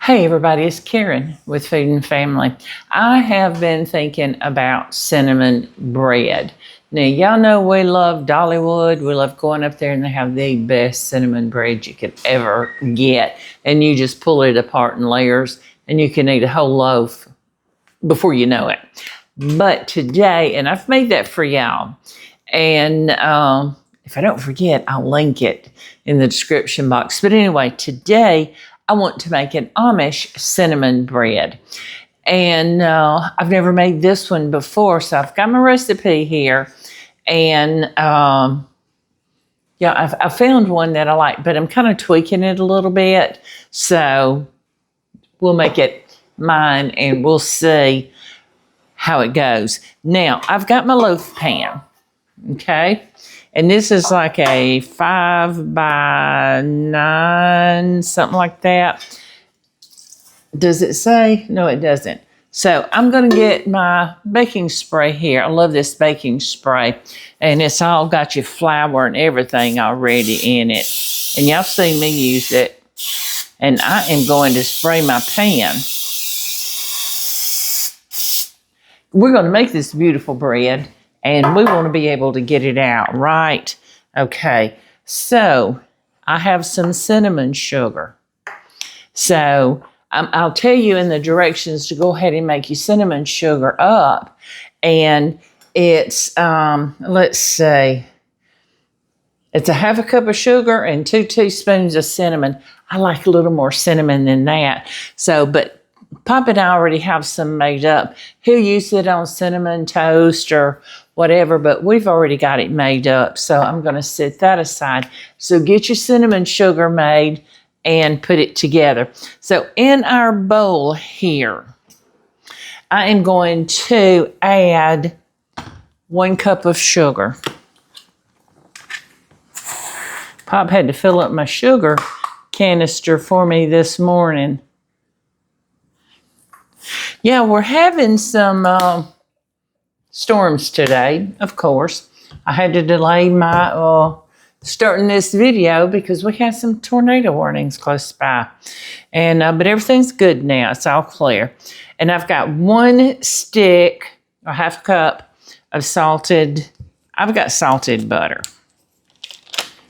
Hey everybody, it's Karen with Food and Family. I have been thinking about cinnamon bread. Now, y'all know we love Dollywood. We love going up there and they have the best cinnamon bread you could ever get. And you just pull it apart in layers and you can eat a whole loaf before you know it. But today, and I've made that for y'all. And if I don't forget, I'll link it in the description box. But anyway, today, I want to make an Amish cinnamon bread. And I've never made this one before, so I've got my recipe here. And yeah, I found one that I like, but I'm kind of tweaking it a little bit. So we'll make it mine and we'll see how it goes. Now, I've got my loaf pan, okay? And this is like a 5 by 9, something like that. Does it say? No, it doesn't. So I'm going to get my baking spray here. I love this baking spray. And it's all got your flour and everything already in it. And y'all seen me use it. And I am going to spray my pan. We're going to make this beautiful bread. And we want to be able to get it out, right? Okay, so I have some cinnamon sugar. So I'll tell you in the directions to go ahead and make your cinnamon sugar up. And it's, let's see, it's a half a cup of sugar and 2 teaspoons of cinnamon. I like a little more cinnamon than that. So, but Pop and I already have some made up. He'll use it on cinnamon toast or whatever, but we've already got it made up. So I'm going to set that aside. So get your cinnamon sugar made and put it together. So in our bowl here, I am going to add 1 cup of sugar. Pop had to fill up my sugar canister for me this morning. Yeah, we're having some storms today, of course. I had to delay my starting this video because we had some tornado warnings close by. And but everything's good now. It's all clear. And I've got 1 stick or half a cup of salted, I've got salted butter.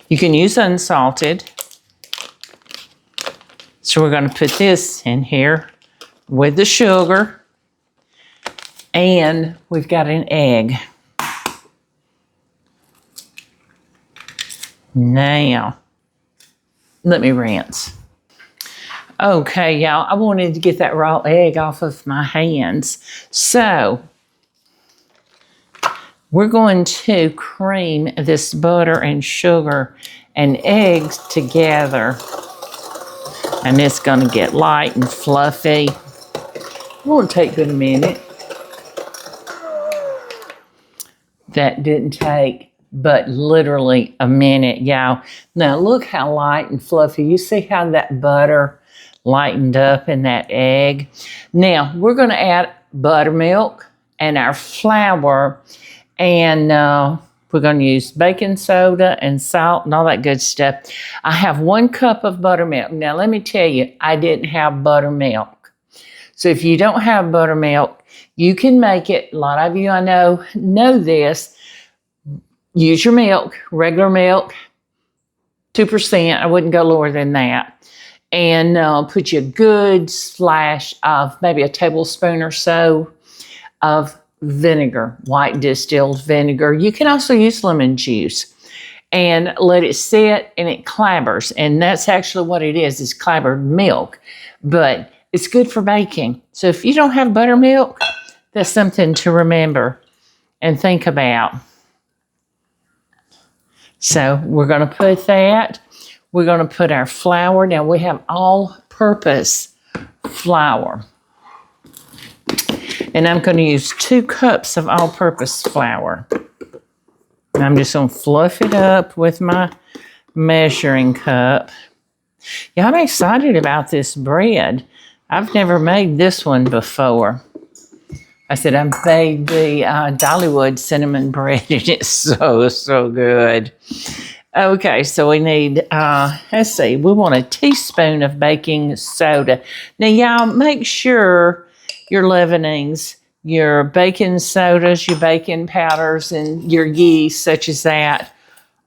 You can use unsalted. So we're going to put this in here with the sugar, and we've got an egg. Now, let me rinse. Okay, y'all, I wanted to get that raw egg off of my hands. So, we're going to cream this butter and sugar and eggs together. And it's going to get light and fluffy. It won't take but a minute. That didn't take but literally a minute, y'all. Now look how light and fluffy. You see how that butter lightened up in that egg? Now we're going to add buttermilk and our flour, and we're going to use baking soda and salt and all that good stuff. I have 1 cup of buttermilk. Now let me tell you, I didn't have buttermilk. So if you don't have buttermilk, you can make it. A lot of you I know this. Use your milk, regular milk, 2%. I wouldn't go lower than that. And put you a good splash of maybe a tablespoon or so of vinegar, white distilled vinegar. You can also use lemon juice. And let it sit and it clabbers. And that's actually what it is. It's clabbered milk. But it's good for baking. So if you don't have buttermilk, that's something to remember and think about. So we're going to put that. We're going to put our flour. Now we have all-purpose flour. And I'm going to use 2 cups of all-purpose flour. And I'm just going to fluff it up with my measuring cup. Yeah, I'm excited about this bread. I've never made this one before. I said I made the Dollywood cinnamon bread, and it's so good. Okay, so we need, let's see, we want a teaspoon of baking soda. Now, y'all, make sure your leavenings, your baking sodas, your baking powders, and your yeast, such as that,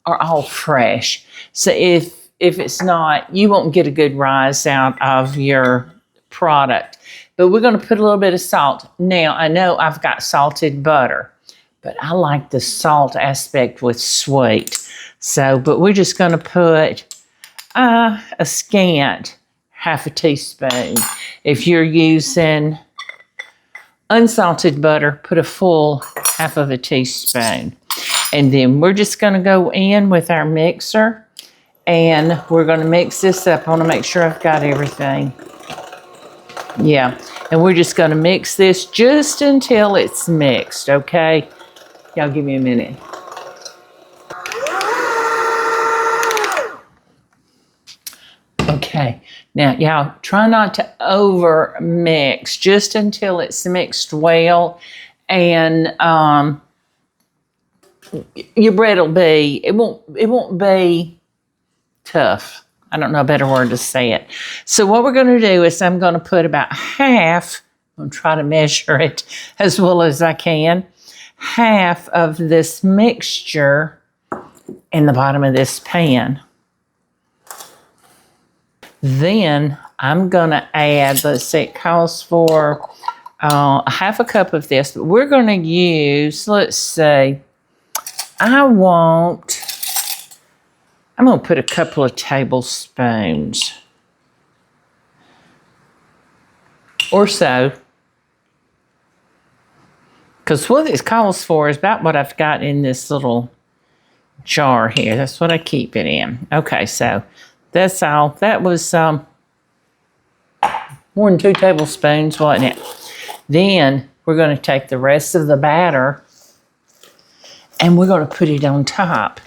are all fresh. So if it's not, you won't get a good rise out of your product. But we're going to put a little bit of salt. Now, I know I've got salted butter, but I like the salt aspect with sweet. So, but we're just going to put a scant half a teaspoon. If you're using unsalted butter, put a full half of a teaspoon. And then we're just going to go in with our mixer and we're going to mix this up. I want to make sure I've got everything. Yeah, and we're just going to mix this just until it's mixed, okay? Y'all give me a minute. Okay, now y'all try not to over mix, just until it's mixed well, and your bread will be, it won't be tough. I don't know a better word to say it. So what we're going to do is I'm going to put about half, I'm going to try to measure it as well as I can, half of this mixture in the bottom of this pan. Then I'm going to add, let's see, it calls for a half a cup of this, but we're going to use, let's see, I'm going to put a couple of tablespoons or so, because what it calls for is about what I've got in this little jar here. That's what I keep it in. Okay, so that's all. That was more than 2 tablespoons, wasn't it? Then we're going to take the rest of the batter and we're going to put it on top.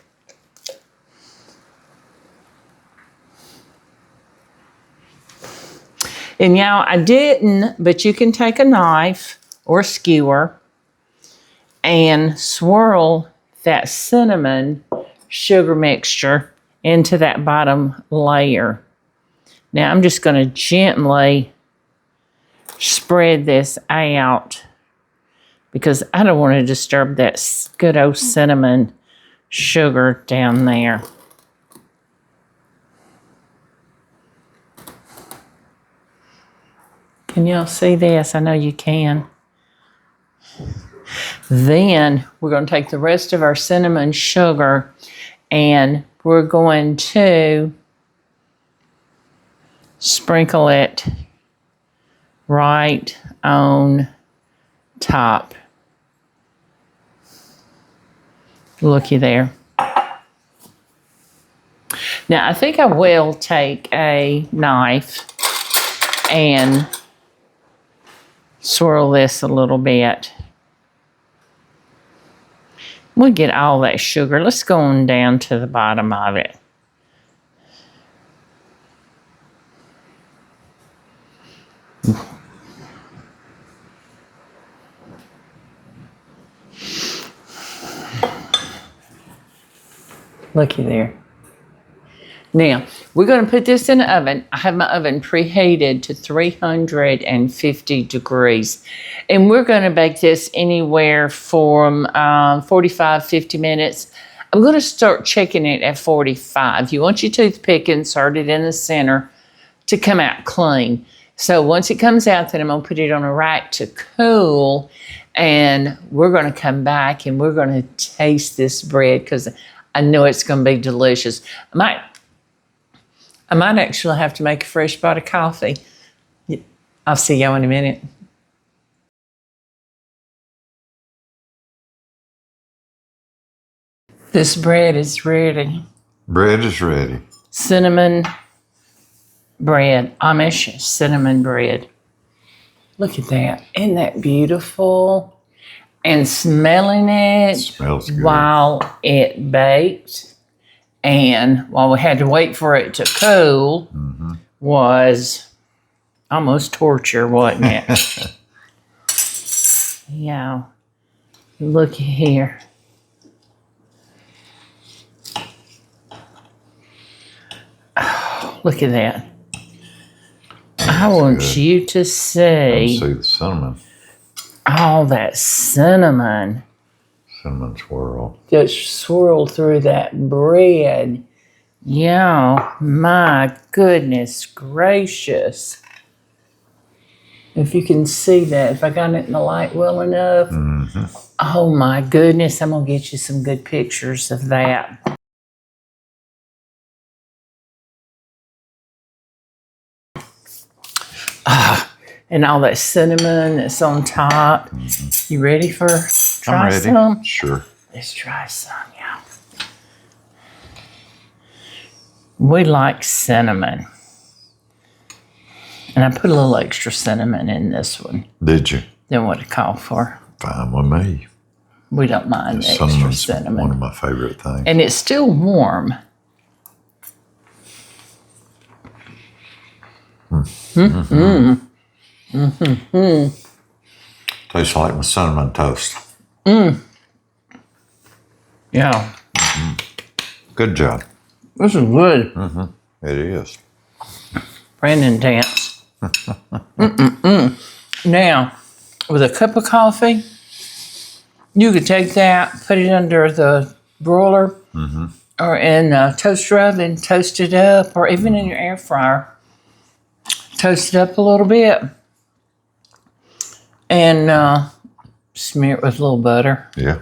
And y'all, I didn't, but you can take a knife or a skewer and swirl that cinnamon sugar mixture into that bottom layer. Now I'm just going to gently spread this out because I don't want to disturb that good old cinnamon sugar down there. Can y'all see this? I know you can. Then we're going to take the rest of our cinnamon sugar and we're going to sprinkle it right on top. Looky there. Now I think I will take a knife and swirl this a little bit. We'll get all that sugar. Let's go on down to the bottom of it. Looky there. Now, we're going to put this in the oven. I have my oven preheated to 350 degrees. And we're going to bake this anywhere from 45, 50 minutes. I'm going to start checking it at 45. You want your toothpick inserted in the center to come out clean. So once it comes out, then I'm going to put it on a rack to cool. And we're going to come back and we're going to taste this bread because I know it's going to be delicious. I might actually have to make a fresh pot of coffee. I'll see y'all in a minute. This bread is ready. Bread is ready. Cinnamon bread, Amish cinnamon bread. Look at that. Isn't that beautiful? And smelling it Smells good. while it baked and while we had to wait for it to cool was almost torture, wasn't it? Yeah. Look here. look at that. I want good. you to Let's see see the cinnamon. all that cinnamon Cinnamon swirl. just swirled through that bread. Yeah, my goodness gracious. If you can see that, if I got it in the light well enough. Mm-hmm. Oh my goodness, I'm going to get you some good pictures of that. And all that cinnamon that's on top. Mm-hmm. You ready for try I'm ready. some? Sure. Let's try some, yeah. We like cinnamon. And I put a little extra cinnamon in this one Did you? than what it called for. Fine with me. We don't mind the extra Cinnamon's cinnamon. one of my favorite things. And it's still warm. Mm-hmm. Mm-hmm. Tastes like my cinnamon toast. Yeah. Mm-hmm. Good job. This is good. Mm-hmm. It is. Brandon dance. Now, with a cup of coffee, you could take that, put it under the broiler or in a toaster oven, toast it up, or even in your air fryer. Toast it up a little bit and smear it with a little butter. Yeah.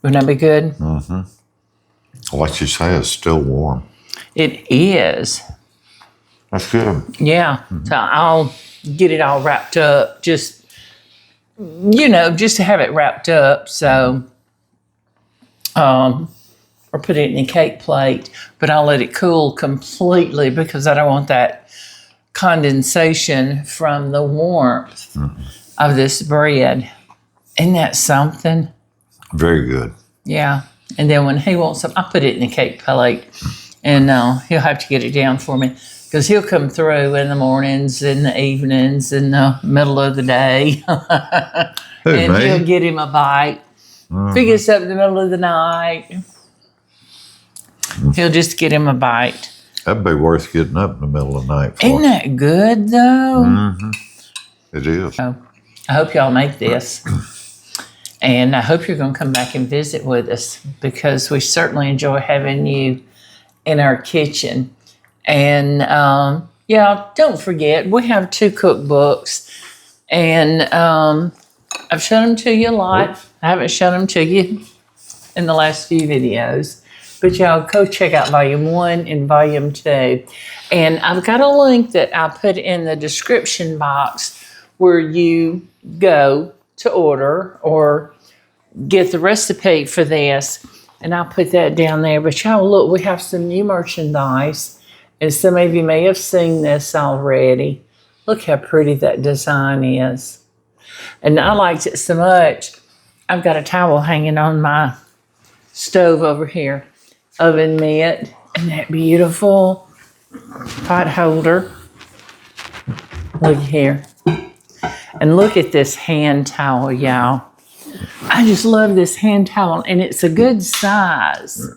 Wouldn't that be good? Mm-hmm. Like you say, it's still warm. It is. That's good. Yeah. So I'll get it all wrapped up, just to have it wrapped up. So, or put it in a cake plate, but I'll let it cool completely because I don't want that condensation from the warmth of this bread. Isn't that something? Very good. Yeah. And then when he wants some, I put it in a cake plate, and he'll have to get it down for me because he'll come through in the mornings, in the evenings, in the middle of the day. And he'll get him a bite. If he gets up in the middle of the night, he'll just get him a bite. That'd be worth getting up in the middle of the night for. Isn't that good, though? Mm-hmm. It is. So, I hope y'all make this. And I hope you're going to come back and visit with us because we certainly enjoy having you in our kitchen. And, don't forget, we have 2 cookbooks. And I've shown them to you a lot. I haven't shown them to you in the last few videos. But y'all go check out volume 1 and volume 2. And I've got a link that I put in the description box where you go to order or get the recipe for this. And I'll put that down there. But y'all look, we have some new merchandise. And some of you may have seen this already. Look how pretty that design is. And I liked it so much, I've got a towel hanging on my stove over here. Oven mitt, and that beautiful pot holder. Look here. And look at this hand towel, y'all. I just love this hand towel, and it's a good size.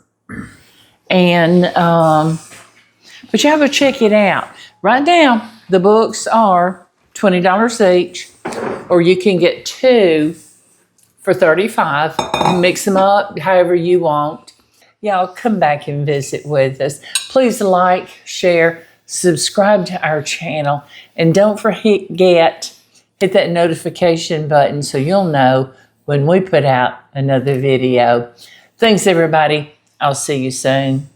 And, but y'all go check it out. Right now, the books are $20 each, or you can get 2 for $35. Mix them up however you want. Y'all come back and visit with us. Please like, share, subscribe to our channel, and don't forget, hit that notification button so you'll know when we put out another video. Thanks, everybody. I'll see you soon.